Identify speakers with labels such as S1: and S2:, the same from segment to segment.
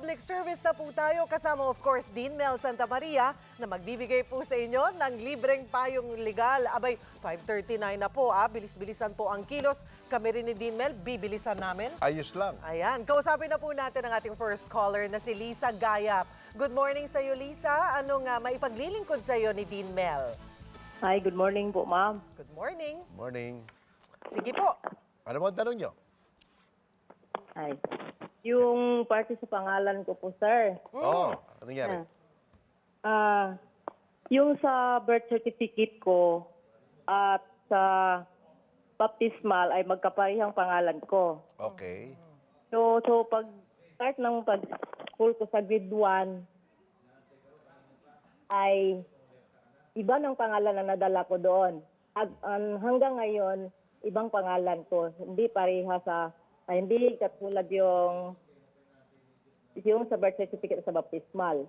S1: public service na po tayo kasama of course Dean Mel Santa Maria na magbibigay po sa inyo ng libreng payong legal. Abay, 5:39 na po bilis-bilisan po ang kilos. Kami rin ni Dean Mel, bibilisan namin.
S2: Ayos lang.
S1: Ayan, kausapin na po natin ang ating first caller na si Lisa Gayap. Good morning sa iyo, Lisa. Anong maipaglilingkod sa iyo ni Dean Mel?
S3: Hi, good morning po, ma'am.
S1: Good morning.
S2: Morning.
S1: Sige po.
S2: Ano mo ang tanong nyo?
S3: Hi. Yung party sa pangalan ko po, sir.
S2: Oo, ano nangyari?
S3: Yung sa birth certificate ko at sa baptismal ay magkaparehang pangalan ko.
S2: Okay.
S3: So pag start ng pag-school ko sa grade 1 ay iba ng pangalan na nadala ko doon. At hanggang ngayon, ibang pangalan ko. Hindi pareha hindi katulad yung sa birth certificate sa baptismal.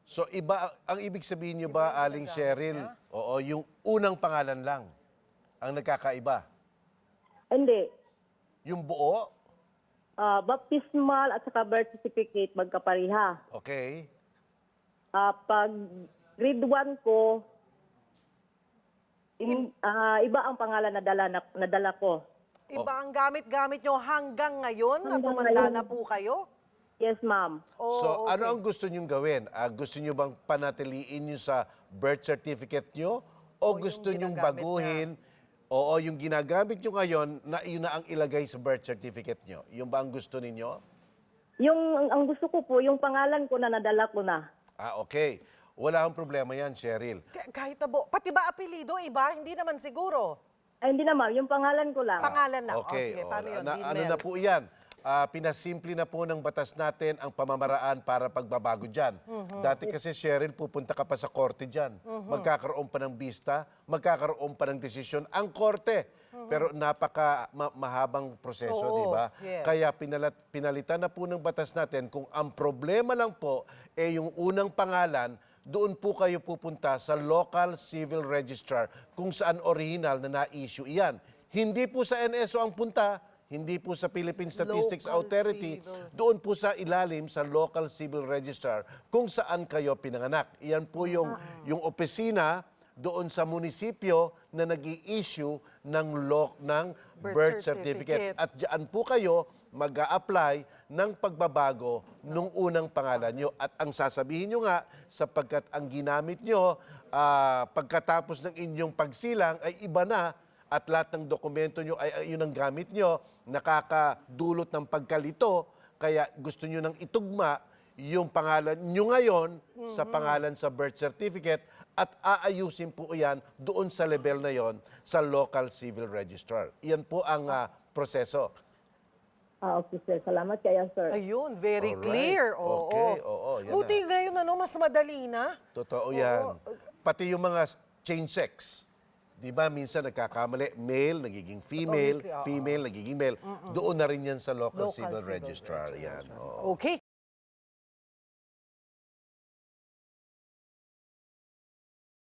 S2: So iba, ang ibig sabihin nyo ba, Aling Cheryl, oo, yung unang pangalan lang ang nagkakaiba?
S3: Hindi.
S2: Yung buo?
S3: Baptismal at saka birth certificate magkapareha.
S2: Okay.
S3: Pag grade 1 ko, iba ang pangalan na nadala ko.
S1: Iba ang gamit-gamit nyo hanggang ngayon na
S3: Hanggang
S1: tumanda
S3: ngayon.
S1: na po kayo?
S3: Yes, ma'am.
S1: Oh,
S2: So
S1: okay.
S2: ano ang gusto nyong gawin? Gusto nyo bang panatiliin nyo sa birth certificate nyo? O
S1: yung
S2: gusto nyong
S1: ginagamit
S2: baguhin? Oo, yung ginagamit nyo ngayon na yun na ang ilagay sa birth certificate nyo. Yung ba ang gusto ninyo?
S3: Ang gusto ko po, yung pangalan ko na nadala ko na.
S2: Okay. Wala akong problema yan, Cheryl.
S1: Kahit na pati ba apelido, iba? Hindi naman siguro.
S3: Ay, hindi na, ma'am. Yung pangalan ko lang.
S1: Pangalan na.
S2: Okay.
S1: Sige, paano yun? Dean
S2: Ano
S1: Mel?
S2: na po yan? Pinasimple na po ng batas natin ang pamamaraan para pagbabago dyan. Dati kasi, Cheryl, pupunta ka pa sa korte dyan. Magkakaroon pa ng bista, magkakaroon pa ng desisyon ang korte. Pero mahabang proseso,
S1: Oo,
S2: di ba?
S1: yes.
S2: Kaya pinalitan na po ng batas natin kung ang problema lang po yung unang pangalan, doon po kayo pupunta sa local civil registrar kung saan original na na-issue iyan. Hindi po sa NSO ang punta, hindi po sa Philippine Statistics
S1: Local
S2: Authority,
S1: civil.
S2: doon po sa ilalim sa local civil registrar kung saan kayo pinanganak. Iyan po yung opisina doon sa munisipyo na nag-i-issue ng birth certificate. At diyan po kayo mag-a-apply ng pagbabago nung unang pangalan nyo. At ang sasabihin nyo nga, sapagkat ang ginamit nyo pagkatapos ng inyong pagsilang ay iba na at lahat ng dokumento nyo ay yun ang gamit nyo, nakakadulot ng pagkalito, kaya gusto nyo nang itugma yung pangalan nyo ngayon sa pangalan sa birth certificate at aayusin po yan doon sa level na yon sa local civil registrar. Iyan po ang proseso.
S3: Okay, sir. Salamat kaya, sir.
S1: Ayun, very
S2: Alright.
S1: clear. Oo.
S2: Okay, oo, yan
S1: Buti
S2: na.
S1: ngayon, mas madali na.
S2: Totoo yan. Pati yung mga change sex. Di ba, minsan nagkakamali, male, nagiging female,
S1: Obviously, oo.
S2: female, nagiging male. Doon na rin yan sa local
S1: Local
S2: civil
S1: civil
S2: registrar. Yan. oo.
S1: Okay.